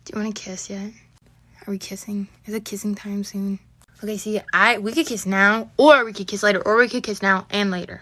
Do you want to kiss yet? Are we kissing? Is it kissing time soon? Okay, see, we could kiss now, or we could kiss later, or we could kiss now and later.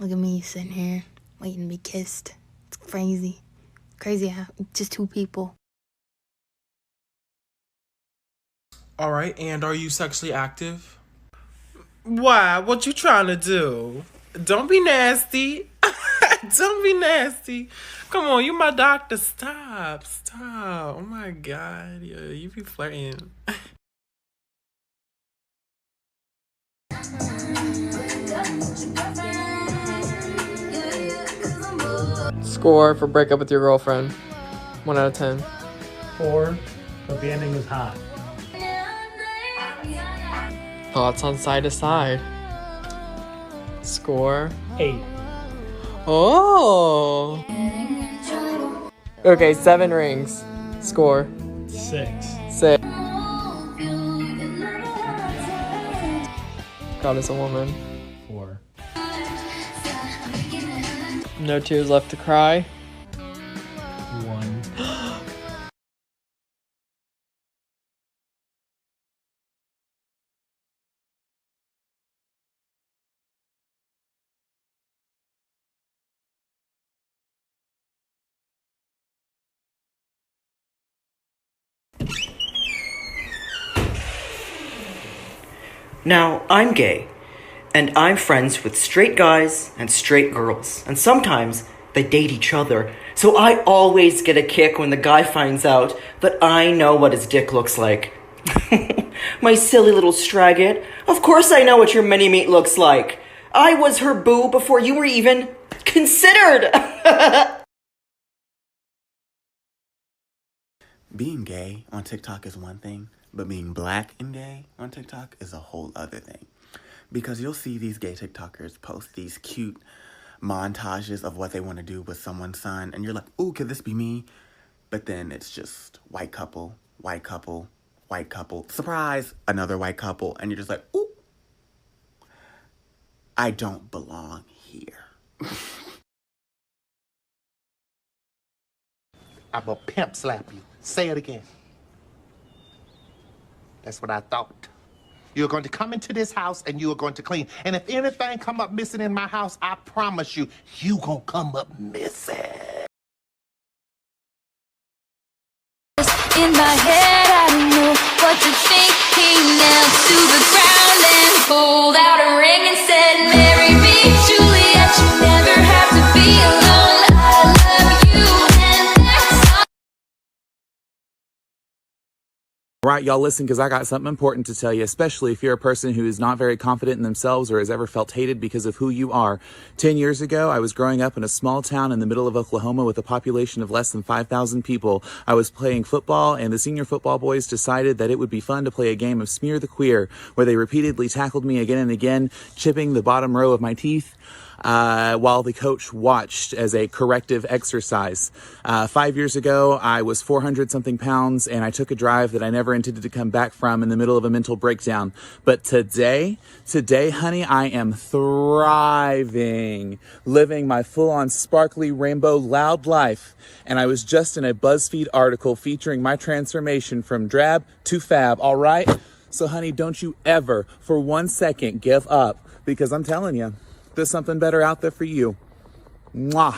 Look at me sitting here, waiting to be kissed. It's crazy. Crazy how just two people. All right, and are you sexually active? Why? What you trying to do? Don't be nasty. Don't be nasty. Come on, you my doctor. Stop. Oh my God. Yeah, you be flirting. Score for break up with your girlfriend. 1 out of 10. 4. But the ending was hot. Thoughts on side to side. Score. 8. Oh. Okay, 7 rings. Score. 6. 6. God is a woman. 4. No tears left to cry. 1. Now, I'm gay, and I'm friends with straight guys and straight girls, and sometimes they date each other, so I always get a kick when the guy finds out that I know what his dick looks like. My silly little straggit, of course I know what your mini-meat looks like. I was her boo before you were even considered! Being gay on TikTok is one thing, but being black and gay on TikTok is a whole other thing. Because you'll see these gay TikTokers post these cute montages of what they want to do with someone's son, and you're like, ooh, could this be me? But then it's just white couple, white couple, white couple, surprise, another white couple, and you're just like, ooh, I don't belong here. I'm a pimp slap you. Say it again. That's what I thought. You're going to come into this house and you are going to clean. And if anything come up missing in my house, I promise you, you gonna come up missing. In my head, I don't know what to think. He knelt to the ground and pulled out a ring and said, marry me, Juliet, you never have to be alone. I love you and that's all. Right, y'all listen, because I got something important to tell you, especially if you're a person who is not very confident in themselves or has ever felt hated because of who you are. 10 years ago, I was growing up in a small town in the middle of Oklahoma with a population of less than 5,000 people. I was playing football, and the senior football boys decided that it would be fun to play a game of Smear the Queer, where they repeatedly tackled me again and again, chipping the bottom row of my teeth. While the coach watched as a corrective exercise. 5 years ago, I was 400-something pounds, and I took a drive that I never intended to come back from in the middle of a mental breakdown. But today, honey, I am thriving, living my full-on sparkly rainbow loud life. And I was just in a BuzzFeed article featuring my transformation from drab to fab, all right? So, honey, don't you ever, for 1 second, give up, because I'm telling you, there's something better out there for you. Mwah.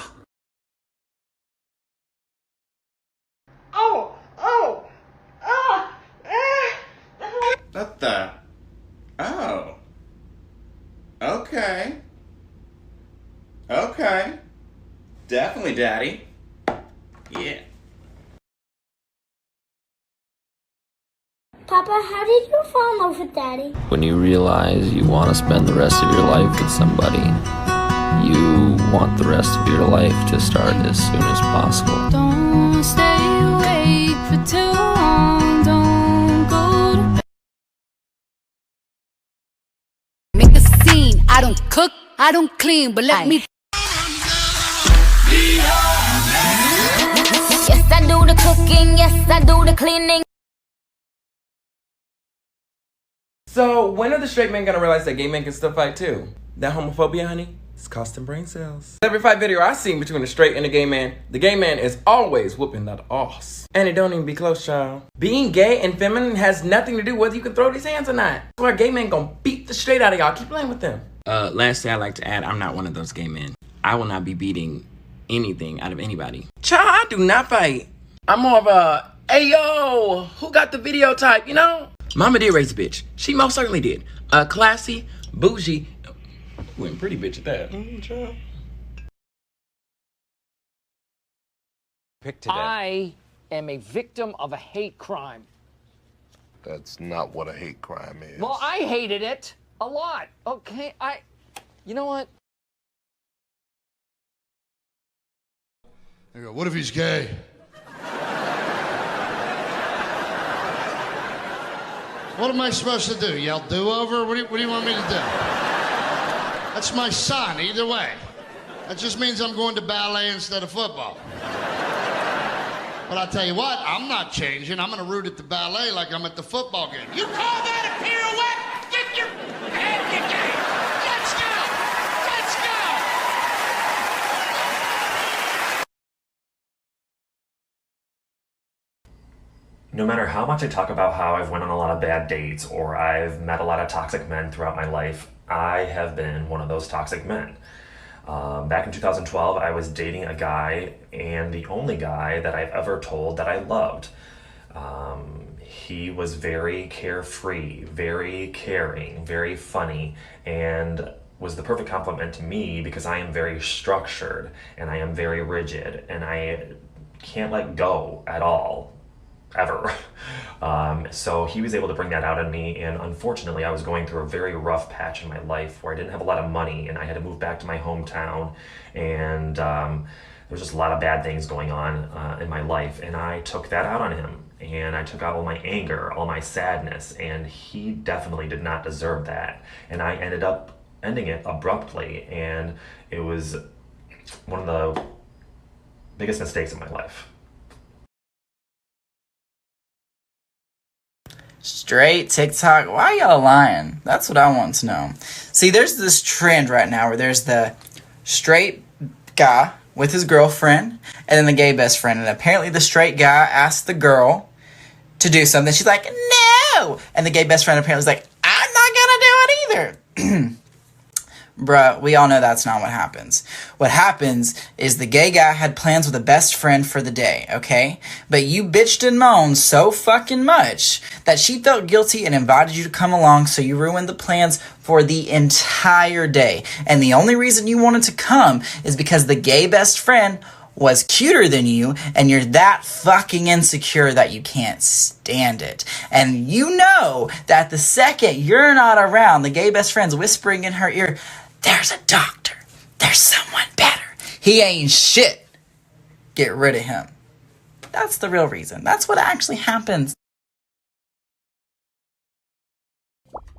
What the? Oh. Okay. Okay. Definitely, Daddy. Yeah. Papa, how did you fall in love with Daddy? When you realize you want to spend the rest of your life with somebody, you want the rest of your life to start as soon as possible. Don't stay awake for too long, don't go to bed. Make a scene, I don't cook, I don't clean, but let me. Yes, I do the cooking, yes, I do the cleaning. So, when are the straight men gonna realize that gay men can still fight too? That homophobia, honey? It's costing brain cells. Every fight video I seen between a straight and a gay man, the gay man is always whooping that ass. And it don't even be close, child. Being gay and feminine has nothing to do with whether you can throw these hands or not. That's why a gay man gonna beat the straight out of y'all. Keep playing with them. Lastly, I'd like to add, I'm not one of those gay men. I will not be beating anything out of anybody. Child, I do not fight. I'm more of a, hey yo, who got the video type, you know? Mama did raise a bitch. She most certainly did. Classy, bougie, went pretty bitch at that. Child. Pick today. I am a victim of a hate crime. That's not what a hate crime is. Well, I hated it a lot. Okay, you know what? I go, what if he's gay? What am I supposed to do? Yell do-over? What do you want me to do? That's my son, either way. That just means I'm going to ballet instead of football. But I'll tell you what, I'm not changing. I'm going to root at the ballet like I'm at the football game. You call that a pirouette? Get your head in the game. Let's go! Let's go! No matter how much I talk about how I've went on a lot of bad dates or I've met a lot of toxic men throughout my life, I have been one of those toxic men. Back in 2012, I was dating a guy, and the only guy that I've ever told that I loved. He was very carefree, very caring, very funny, and was the perfect compliment to me because I am very structured, and I am very rigid, and I can't let go at all. Ever. So he was able to bring that out in me, and unfortunately I was going through a very rough patch in my life where I didn't have a lot of money and I had to move back to my hometown, and there was just a lot of bad things going on in my life, and I took that out on him, and I took out all my anger, all my sadness, and he definitely did not deserve that, and I ended up ending it abruptly, and it was one of the biggest mistakes in my life. Straight TikTok, why y'all lying? That's what I want to know. See, there's this trend right now where there's the straight guy with his girlfriend and then the gay best friend. And apparently the straight guy asked the girl to do something. She's like, no! And the gay best friend apparently is like, I'm not gonna do it either. Bruh, we all know that's not what happens. What happens is the gay guy had plans with a best friend for the day, okay? But you bitched and moaned so fucking much that she felt guilty and invited you to come along, so you ruined the plans for the entire day. And the only reason you wanted to come is because the gay best friend was cuter than you, and you're that fucking insecure that you can't stand it. And you know that the second you're not around, the gay best friend's whispering in her ear, there's a doctor. There's someone better. He ain't shit. Get rid of him. That's the real reason. That's what actually happens.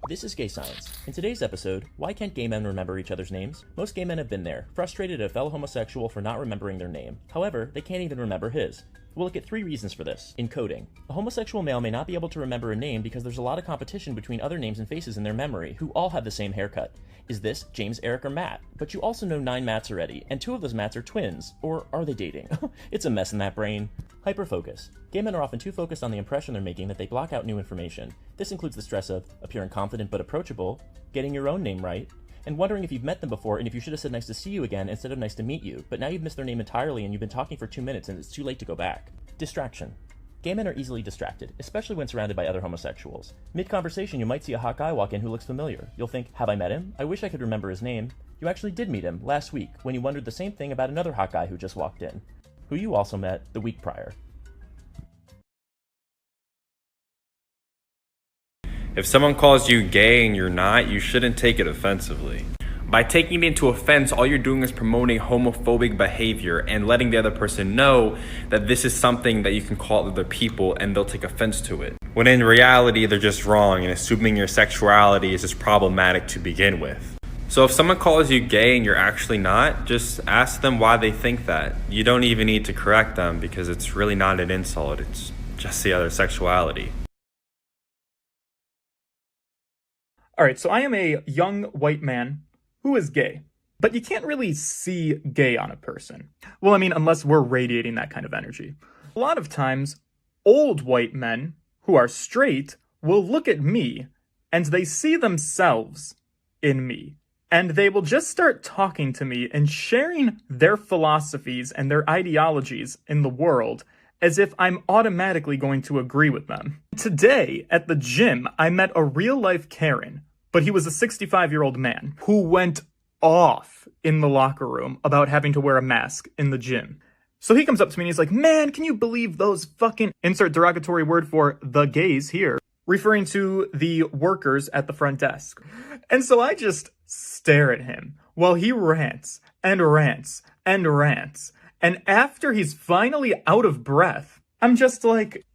This is Gay Science. In today's episode, why can't gay men remember each other's names? Most gay men have been there, frustrated at a fellow homosexual for not remembering their name. However, they can't even remember his. We'll look at 3 reasons for this. Encoding. A homosexual male may not be able to remember a name because there's a lot of competition between other names and faces in their memory, who all have the same haircut. Is this James, Eric, or Matt? But you also know 9 Matts already, and 2 of those Matts are twins. Or are they dating? It's a mess in that brain. Hyperfocus. Gay men are often too focused on the impression they're making that they block out new information. This includes the stress of appearing confident but approachable, getting your own name right, and wondering if you've met them before and if you should have said nice to see you again instead of nice to meet you, but now you've missed their name entirely and you've been talking for 2 minutes and it's too late to go back. Distraction. Gay men are easily distracted, especially when surrounded by other homosexuals. Mid-conversation, you might see a hot guy walk in who looks familiar. You'll think, have I met him? I wish I could remember his name. You actually did meet him last week when you wondered the same thing about another hot guy who just walked in, who you also met the week prior. If someone calls you gay and you're not, you shouldn't take it offensively. By taking it into offense, all you're doing is promoting homophobic behavior and letting the other person know that this is something that you can call other people and they'll take offense to it. When in reality, they're just wrong, and assuming your sexuality is just problematic to begin with. So if someone calls you gay and you're actually not, just ask them why they think that. You don't even need to correct them because it's really not an insult, it's just the other sexuality. Alright, so I am a young white man who is gay. But you can't really see gay on a person. Well, I mean, unless we're radiating that kind of energy. A lot of times, old white men who are straight will look at me and they see themselves in me. And they will just start talking to me and sharing their philosophies and their ideologies in the world as if I'm automatically going to agree with them. Today, at the gym, I met a real-life Karen, but he was a 65-year-old man who went off in the locker room about having to wear a mask in the gym. So he comes up to me and he's like, man, can you believe those fucking, insert derogatory word for the gays here, referring to the workers at the front desk. And so I just stare at him while he rants and rants and rants. And after he's finally out of breath, I'm just like,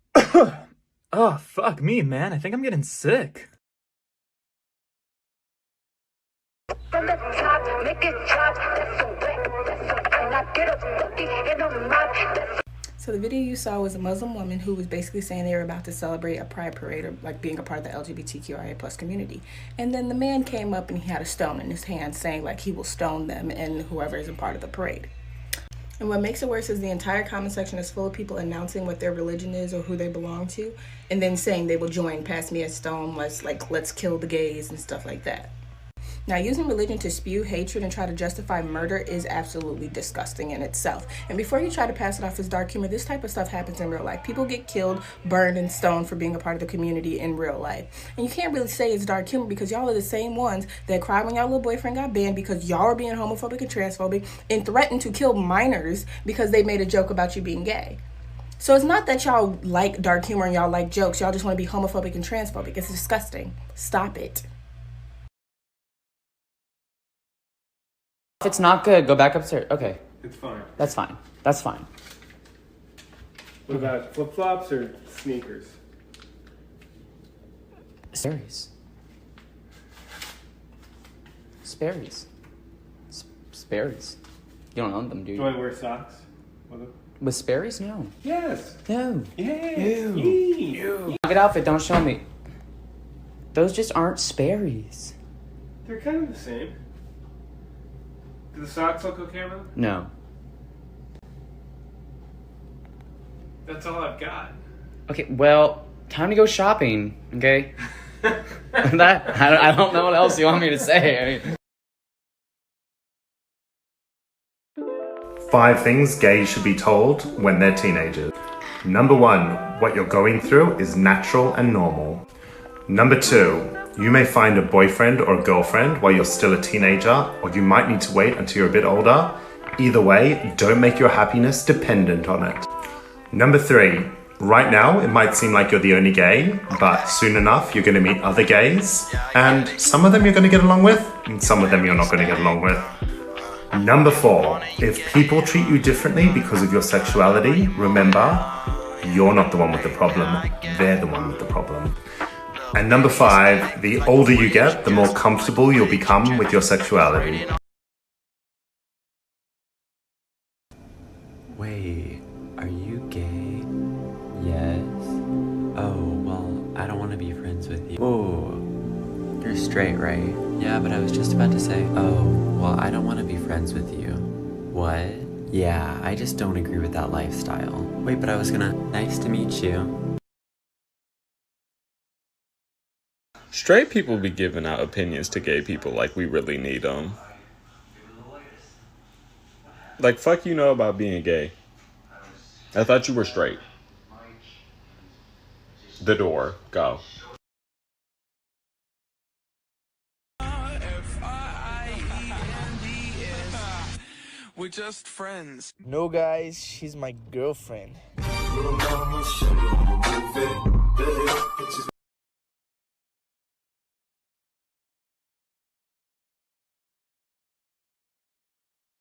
oh, fuck me, man. I think I'm getting sick. From the top, make it drop. That's so wet, that's so wet. And I get a bookie in a mop. So the video you saw was a Muslim woman who was basically saying they were about to celebrate a pride parade, or like being a part of the LGBTQIA plus community. And then the man came up and he had a stone in his hand saying like he will stone them and whoever is a part of the parade. And what makes it worse is the entire comment section is full of people announcing what their religion is or who they belong to, and then saying they will join Pass Me a Stone, let's kill the gays and stuff like that. Now, using religion to spew hatred and try to justify murder is absolutely disgusting in itself. And before you try to pass it off as dark humor, this type of stuff happens in real life. People get killed, burned, and stoned for being a part of the community in real life. And you can't really say it's dark humor because y'all are the same ones that cried when y'all little boyfriend got banned because y'all are being homophobic and transphobic and threatened to kill minors because they made a joke about you being gay. So it's not that y'all like dark humor and y'all like jokes. Y'all just want to be homophobic and transphobic. It's disgusting. Stop it. If it's not good, go back upstairs. Okay. It's fine. That's fine. That's fine. What about flip-flops or sneakers? Sperry's. Sperry's. Sperry's. You don't own them, do you? Do I wear socks with them? With Sperry's? No. Yes. No. Yes. Ew. Good outfit, don't show me. Those just aren't Sperry's. They're kind of the same. Do the socks look okay, man? No. That's all I've got. Okay, well, time to go shopping, okay? I don't know what else you want me to say. I mean. 5 things gays should be told when they're teenagers. Number 1, what you're going through is natural and normal. Number 2, you may find a boyfriend or a girlfriend while you're still a teenager, or you might need to wait until you're a bit older. Either way, don't make your happiness dependent on it. Number 3, right now it might seem like you're the only gay, but soon enough you're going to meet other gays, and some of them you're going to get along with, and some of them you're not going to get along with. Number 4, if people treat you differently because of your sexuality, remember, you're not the one with the problem, they're the one with the problem. And number 5, the older you get, the more comfortable you'll become with your sexuality. Wait, are you gay? Yes. Oh, well, I don't want to be friends with you. Whoa, you're straight, right? Yeah, but I was just about to say, oh, well, I don't want to be friends with you. What? Yeah, I just don't agree with that lifestyle. Wait, but I was gonna... Nice to meet you. Straight people be giving out opinions to gay people like we really need them. Like, fuck you know about being gay. I thought you were straight. The door. Go. We're just friends. No, guys, she's my girlfriend.